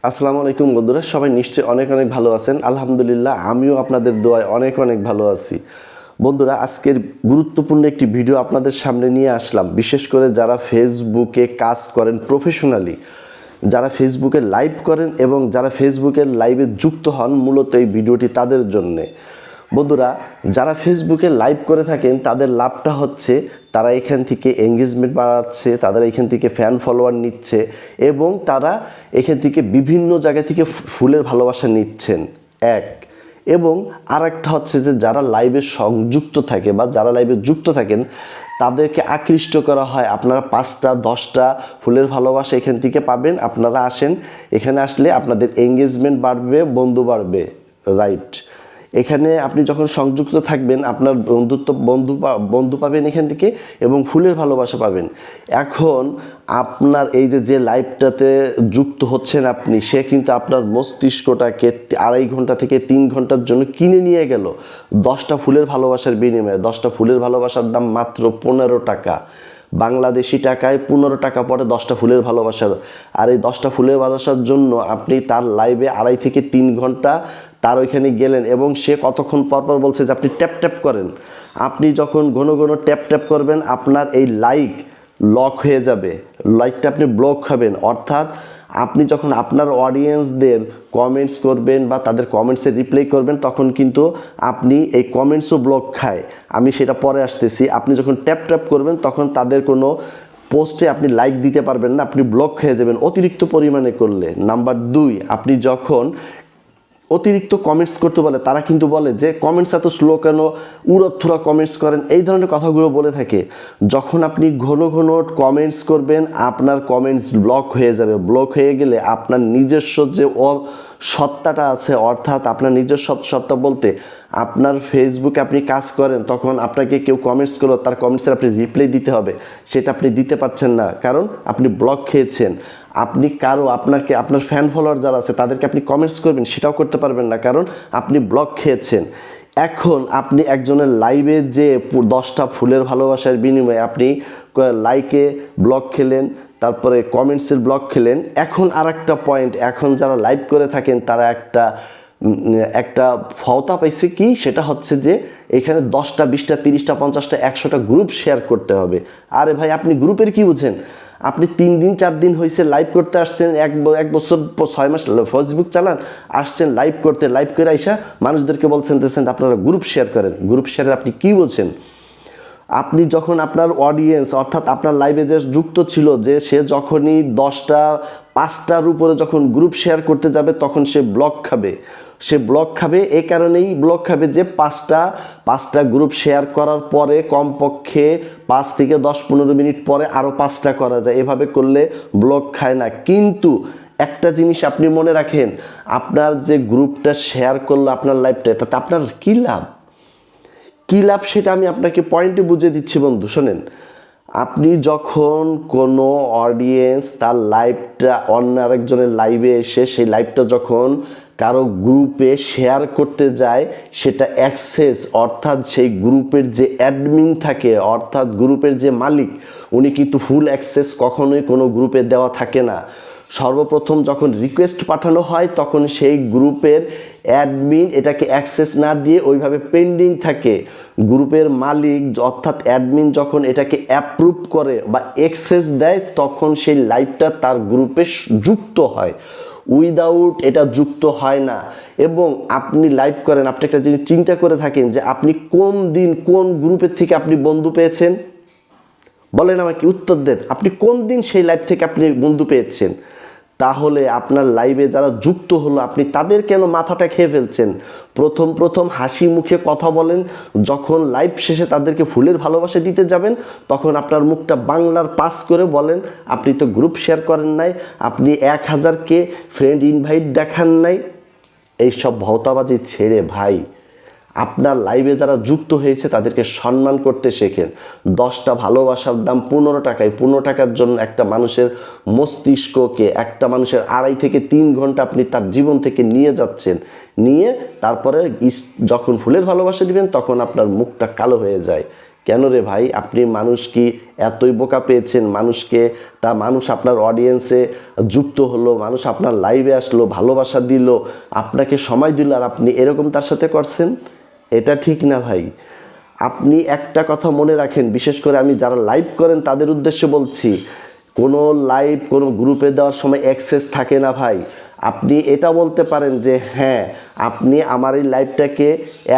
আসসালামু আলাইকুম বন্ধুরা, সবাই নিশ্চয়ই অনেক অনেক ভালো আছেন। আলহামদুলিল্লাহ, আমিও আপনাদের দোয়ায় অনেক অনেক ভালো আছি। বন্ধুরা, আজকের গুরুত্বপূর্ণ একটি ভিডিও আপনাদের সামনে নিয়ে আসলাম। বিশেষ করে যারা ফেসবুকে কাজ করেন প্রফেশনালি, যারা ফেসবুকে লাইভ করেন এবং যারা ফেসবুকের লাইভে যুক্ত হন, মূলত এই ভিডিওটি তাদের জন্যে। বন্ধুরা, যারা ফেসবুকে লাইভ করে থাকেন তাদের লাভটা হচ্ছে তারা এখান থেকে এঙ্গেজমেন্ট বাড়াচ্ছে, তারা এখান থেকে ফ্যান ফলোয়ার নিচ্ছে এবং তারা এখান থেকে বিভিন্ন জায়গা থেকে ফুলের ভালোবাসা নিচ্ছেন এক। এবং আর একটা হচ্ছে যে যারা লাইভে সংযুক্ত থাকে বা যারা লাইভে যুক্ত থাকেন তাদেরকে আকৃষ্ট করা হয়। আপনারা 5টা 10টা ফুলের ভালোবাসা এখান থেকে পাবেন। আপনারা আসেন, এখানে আসলে আপনাদের এঙ্গেজমেন্ট বাড়বে, বন্ধু বাড়বে, রাইট। এখানে আপনি যখন সংযুক্ত থাকবেন আপনার বন্ধু পাবেন এখান থেকে এবং ফুলের ভালোবাসা পাবেন। এখন আপনার এই যে লাইভটাতে যুক্ত হচ্ছেন আপনি, সে কিন্তু আপনার মস্তিষ্কটাকে 2.5 ঘন্টা থেকে 3 ঘন্টার জন্য কিনে নিয়ে গেল 10টা ফুলের ভালোবাসার বিনিময়ে। 10টা ফুলের ভালোবাসার দাম মাত্র 15 টাকা, বাংলাদেশি টাকায় 15 টাকা পড়ে 10টা ফুলের ভালোবাসার। আর এই 10টা ফুলের ভালোবাসার জন্য আপনি তার লাইভে 2.5 থেকে 3 ঘন্টা তার ওইখানে গেলেন এবং সে কতক্ষণ পরপর বলছে যে আপনি ট্যাপ ট্যাপ করেন। আপনি যখন ঘন ঘন ট্যাপ ট্যাপ করবেন আপনার এই লাইক লক হয়ে যাবে, লাইকটা আপনি ব্লক খাবেন। অর্থাৎ আপনি যখন আপনার অডিয়েন্সদের কমেন্টস করবেন বা তাদের কমেন্টসে রিপ্লাই করবেন তখন কিন্তু আপনি এই কমেন্টসও ব্লক খায়। আমি সেটা পরে আসতেছি। আপনি যখন ট্যাপ ট্যাপ করবেন তখন তাদের কোনো পোস্টে আপনি লাইক দিতে পারবেন না, আপনি ব্লক হয়ে যাবেন অতিরিক্ত পরিমাণে করলে। নাম্বার 2, আপনি যখন অতিরিক্ত কমেন্টস করতে বলে, তারা কিন্তু বলে যে কমেন্টস এত স্লো কেন, উড়োথুরা কমেন্টস করেন, এই ধরনের কথাগুলো বলে থাকে। যখন আপনি ঘন ঘন কমেন্টস করবেন আপনার কমেন্টস ব্লক হয়ে যাবে। ব্লক হয়ে গেলে আপনার নিজস্ব যে সত্তাটা আছে, অর্থাৎ আপনার নিজস্ব সত্তা বলতে আপনার ফেসবুকে আপনি কাজ করেন, তখন আপনাকে কেউ কমেন্টস করলো, তার কমেন্টসের আপনি রিপ্লাই দিতে হবে, সেটা আপনি দিতে পারছেন না কারণ আপনি ব্লক খেয়েছেন। আপনি আপনাকে আপনার ফ্যান ফলোয়ার যারা আছে তাদেরকে আপনি কমেন্টস করবেন, সেটাও করতে পারবেন না কারণ আপনি ব্লক খেয়েছেন। এখন আপনি একজনের লাইভে যে 10টা ফুলের ভালোবাসার বিনিময়ে আপনি লাইকে ব্লক খেলেন, তারপরে কমেন্টসের ব্লক খেলেন। এখন আর একটা পয়েন্ট, এখন যারা লাইভ করে থাকেন তারা একটা ফওতা পাইছে কি, সেটা হচ্ছে যে এখানে 10টা 20টা 30টা 50টা 100টা গ্রুপ শেয়ার করতে হবে। আরে ভাই, আপনি গ্রুপের কি বুঝেন? আপনি 3 দিন 4 দিন হয়েছে লাইভ করতে আসছেন, 1 বছর 6 মাস ফেসবুক চালান, আসছেন লাইভ করতে, লাইভ করে আইসা মানুষদেরকে বলছেন আপনারা গ্রুপ শেয়ার করেন। গ্রুপ শেয়ারের আপনি কি বলছেন? আপনি যখন আপনার অডিয়েন্স অর্থাৎ আপনার লাইভে যে যুক্ত ছিল, যে সে যখনই 5টার উপরে যখন গ্রুপ শেয়ার করতে যাবে তখন সে ব্লক খাবে। সে ব্লক খাবে এই কারণেই ব্লক খাবে যে 5টা গ্রুপ শেয়ার করার পরে কমপক্ষে 5 থেকে 10-15 মিনিট পরে আরও 5টা করা যায়, এভাবে করলে ব্লক খায় না। কিন্তু একটা জিনিস আপনি মনে রাখেন, আপনার যে গ্রুপটা শেয়ার করলো আপনার লাইভটা, তাতে আপনার কী লাভ সেটা আমি আপনাকে পয়েন্টে বুঝিয়ে দিচ্ছি বন্ধু, শোনেন। আপনি যখন কোনো অডিয়েন্স তার লাইভটা অন্য আরেকজনের লাইভে এসে সেই লাইভটা যখন কারো গ্রুপে শেয়ার করতে যায়, সেটা অ্যাক্সেস অর্থাৎ সেই গ্রুপের যে অ্যাডমিন থাকে অর্থাৎ গ্রুপের যে মালিক, উনি কিন্তু ফুল অ্যাক্সেস কখনোই কোনো গ্রুপে দেওয়া থাকে না। সর্বপ্রথম যখন রিকোয়েস্ট পাঠানো হয় তখন সেই গ্রুপের অ্যাডমিন এটাকে অ্যাক্সেস না দিয়ে ওইভাবে পেন্ডিং থাকে। গ্রুপের মালিক অর্থাৎ অ্যাডমিন যখন এটাকে অ্যাপ্রুভ করে বা অ্যাক্সেস দেয় তখন সেই লাইভটা তার গ্রুপে যুক্ত হয়, উইদাউট এটা যুক্ত হয় না। এবং আপনি লাইভ করেন, আপনি একটা জিনিস চিন্তা করে থাকেন যে আপনি কোন দিন কোন গ্রুপের থেকে আপনি বন্ধু পেয়েছেন, বলেন আমাকে, উত্তর দেন। আপনি কোন দিন সেই লাইভ থেকে আপনি বন্ধু পেয়েছেন? তাহলে আপনার লাইভে যারা যুক্ত হলো আপনি তাদের কেন মাথাটা খেয়ে ফেলছেন? প্রথম হাসি মুখে কথা বলেন, যখন লাইভ শেষে তাদেরকে ফুলের ভালোবাসা দিতে যাবেন তখন আপনার মুখটা বাংলার পাস করে বলেন আপনি তো গ্রুপ শেয়ার করেন নাই, আপনি 1000কে ফ্রেন্ড ইনভাইট দেখান নাই। এইসব ভওতাবাজি ছেড়ে ভাই, আপনার লাইভে যারা যুক্ত হয়েছে তাদেরকে সম্মান করতে শেখেন। 10টা ভালোবাসার দাম 15 টাকায়। 15 টাকার জন্য একটা মানুষের মস্তিষ্ককে, একটা মানুষের 2.5 থেকে 3 ঘন্টা আপনি তার জীবন থেকে নিয়ে যাচ্ছেন। নিয়ে তারপরে যখন ফুলের ভালোবাসা দিবেন তখন আপনার মুখটা কালো হয়ে যায়। কেন রে ভাই, আপনি মানুষ কি এতই বোকা পেয়েছেন? মানুষ আপনার অডিয়েন্সে যুক্ত হলো, মানুষ আপনার লাইভে আসলো, ভালোবাসা দিল, আপনাকে সময় দিল, আর আপনি এরকম তার সাথে করছেন? এটা ঠিক না ভাই। আপনি একটা কথা মনে রাখেন, বিশেষ করে আমি যারা লাইভ করেন তাদের উদ্দেশ্যে বলছি, কোনো লাইভ কোনো গ্রুপে দেওয়ার সময় অ্যাক্সেস থাকে না ভাই। আপনি এটা বলতে পারেন যে হ্যাঁ, আপনি আমার এই লাইভটাকে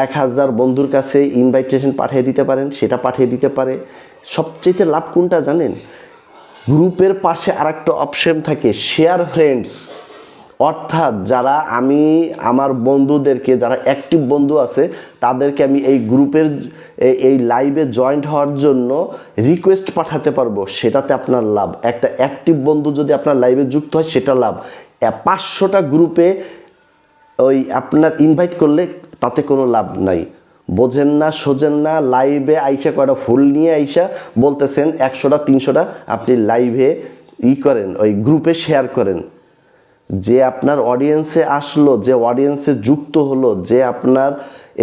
1000 বন্ধুর কাছে ইনভাইটেশন পাঠিয়ে দিতে পারেন, সেটা পাঠিয়ে দিতে পারে। সবচেয়ে লাভ কোনটা জানেন? গ্রুপের পাশে আরেকটা অপশন থাকে, শেয়ার ফ্রেন্ডস। অর্থাৎ যারা আমি আমার বন্ধুদেরকে, যারা অ্যাক্টিভ বন্ধু আছে তাদেরকে আমি এই গ্রুপের এই লাইভে জয়েন্ট হওয়ার জন্য রিকোয়েস্ট পাঠাতে পারবো, সেটাতে আপনার লাভ। একটা অ্যাক্টিভ বন্ধু যদি আপনার লাইভে যুক্ত হয় সেটা লাভ। 500টা গ্রুপে ওই আপনার ইনভাইট করলে তাতে কোনো লাভ নাই। বোঝেন না, সোজেন না, লাইভে আইসা কয়টা ফুল নিয়ে আইসা বলতেছেন 100টা 300টা আপনি লাইভে করেন, ওই গ্রুপে শেয়ার করেন। যে আপনার অডিয়েন্সে আসলো, যে অডিয়েন্সে যুক্ত হলো, যে আপনার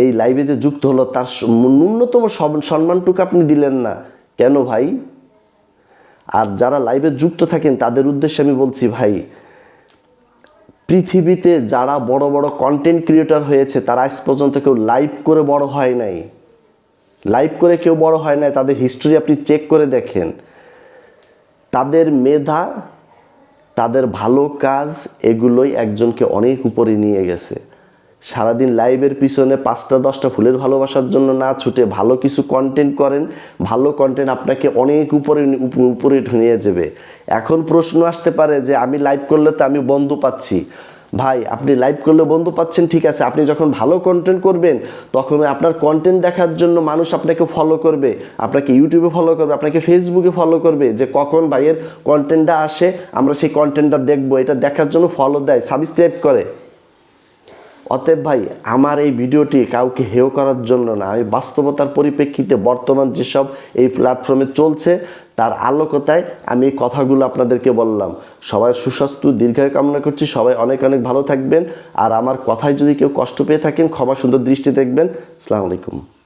এই লাইভে যে যুক্ত হলো, তার ন্যূনতম সম্মানটুকু আপনি দিলেন না কেন ভাই? আর যারা লাইভে যুক্ত থাকেন তাদের উদ্দেশ্যে আমি বলছি, ভাই পৃথিবীতে যারা বড় বড় কন্টেন্ট ক্রিয়েটর হয়েছে তারা আজ পর্যন্ত কেউ লাইভ করে বড় হয় নাই। লাইভ করে কেউ বড় হয় নাই। তাদের হিস্ট্রি আপনি চেক করে দেখেন। তাদের মেধা, তাদের ভালো কাজ, এগুলোই একজনকে অনেক উপরে নিয়ে গেছে। সারাদিন লাইভের পিছনে 5টা 10টা ফুলের ভালোবাসার জন্য না ছুটে ভালো কিছু কন্টেন্ট করেন। ভালো কন্টেন্ট আপনাকে অনেক উপরে নিয়ে যাবে। এখন প্রশ্ন আসতে পারে যে আমি লাইভ করলে তো আমি বন্ধু পাচ্ছি। ভাই, আপনি লাইভ করলে বন্ধু পাচ্ছেন, ঠিক আছে। আপনি যখন ভালো কন্টেন্ট করবেন তখন আপনার কন্টেন্ট দেখার জন্য মানুষ আপনাকে ফলো করবে, আপনাকে ইউটিউবে ফলো করবে, আপনাকে ফেসবুকে ফলো করবে, যে কখন ভাইয়ের কন্টেন্টটা আসে আমরা সেই কন্টেন্টটা দেখবো, এটা দেখার জন্য ফলো দেয়, সাবস্ক্রাইব করে। অতএব ভাই, আমার এই ভিডিওটি কাউকে হেয় করার জন্য না, আমি বাস্তবতার পরিপ্রেক্ষিতে বর্তমান যেসব এই প্ল্যাটফর্মে চলছে তার আলোকতায় আমি এই কথাগুলো আপনাদেরকে বললাম। সবাই সুস্বাস্থ্য দীর্ঘায়ু কামনা করছি। সবাই অনেক অনেক ভালো থাকবেন। আর আমার কথায় যদি কেউ কষ্ট পেয়ে থাকেন ক্ষমা সুন্দর দৃষ্টি দেখবেন। আসসালামু আলাইকুম।